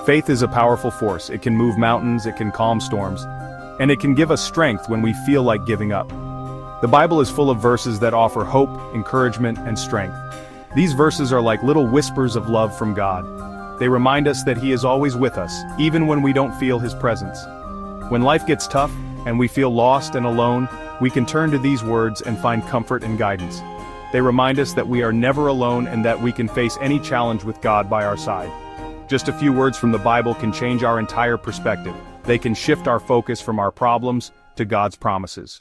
Faith is a powerful force. It can move mountains, it can calm storms, and it can give us strength when we feel like giving up. The Bible is full of verses that offer hope, encouragement, and strength. These verses are like little whispers of love from God. They remind us that He is always with us, even when we don't feel His presence. When life gets tough, and we feel lost and alone, we can turn to these words and find comfort and guidance. They remind us that we are never alone and that we can face any challenge with God by our side. Just a few words from the Bible can change our entire perspective. They can shift our focus from our problems to God's promises.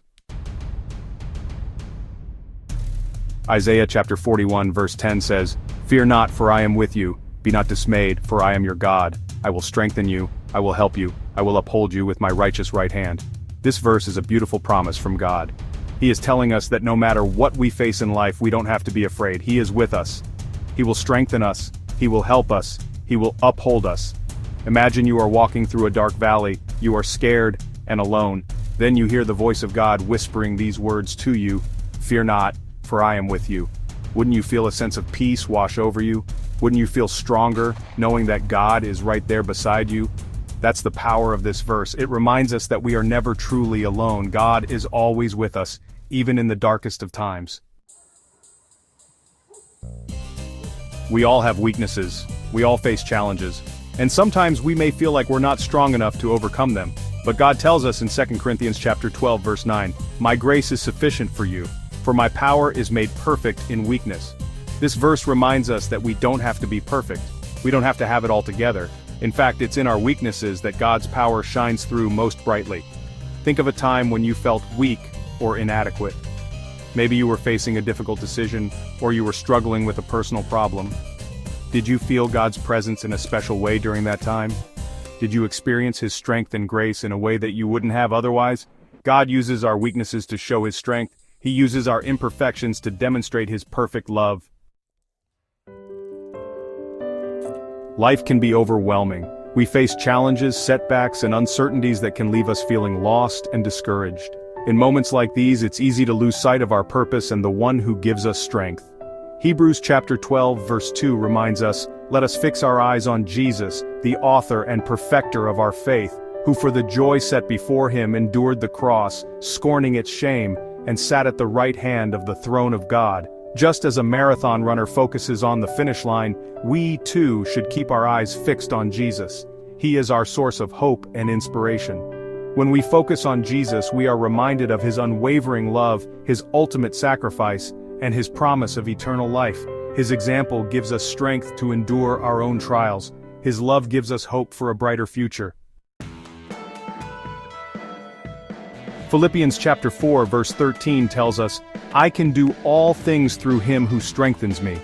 Isaiah chapter 41 verse 10 says, "Fear not, for I am with you. Be not dismayed, for I am your God. I will strengthen you, I will help you, I will uphold you with my righteous right hand." This verse is a beautiful promise from God. He is telling us that no matter what we face in life, we don't have to be afraid. He is with us. He will strengthen us, He will help us, He will uphold us. Imagine you are walking through a dark valley, you are scared and alone. Then you hear the voice of God whispering these words to you, "Fear not, for I am with you." Wouldn't you feel a sense of peace wash over you? Wouldn't you feel stronger, knowing that God is right there beside you? That's the power of this verse. It reminds us that we are never truly alone. God is always with us, even in the darkest of times. We all have weaknesses. We all face challenges. And sometimes we may feel like we're not strong enough to overcome them. But God tells us in 2 Corinthians chapter 12 verse 9, "My grace is sufficient for you, for my power is made perfect in weakness." This verse reminds us that we don't have to be perfect. We don't have to have it all together. In fact, it's in our weaknesses that God's power shines through most brightly. Think of a time when you felt weak or inadequate. Maybe you were facing a difficult decision, or you were struggling with a personal problem. Did you feel God's presence in a special way during that time? Did you experience His strength and grace in a way that you wouldn't have otherwise? God uses our weaknesses to show His strength. He uses our imperfections to demonstrate His perfect love. Life can be overwhelming. We face challenges, setbacks, and uncertainties that can leave us feeling lost and discouraged. In moments like these, it's easy to lose sight of our purpose and the one who gives us strength. Hebrews chapter 12 verse 2 reminds us, "Let us fix our eyes on Jesus, the author and perfecter of our faith, who for the joy set before Him endured the cross, scorning its shame, and sat at the right hand of the throne of God." Just as a marathon runner focuses on the finish line, we too should keep our eyes fixed on Jesus. He is our source of hope and inspiration. When we focus on Jesus, we are reminded of His unwavering love, His ultimate sacrifice, and His promise of eternal life. His example gives us strength to endure our own trials. His love gives us hope for a brighter future. Philippians chapter 4 verse 13 tells us, "I can do all things through Him who strengthens me."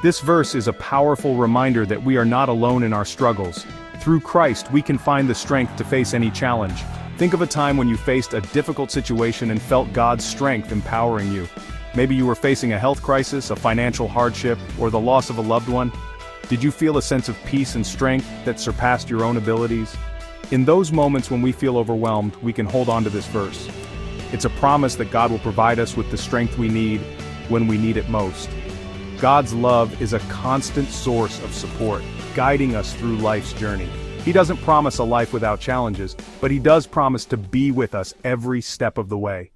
This verse is a powerful reminder that we are not alone in our struggles. Through Christ, we can find the strength to face any challenge. Think of a time when you faced a difficult situation and felt God's strength empowering you. Maybe you were facing a health crisis, a financial hardship, or the loss of a loved one. Did you feel a sense of peace and strength that surpassed your own abilities? In those moments when we feel overwhelmed, we can hold on to this verse. It's a promise that God will provide us with the strength we need when we need it most. God's love is a constant source of support, guiding us through life's journey. He doesn't promise a life without challenges, but He does promise to be with us every step of the way.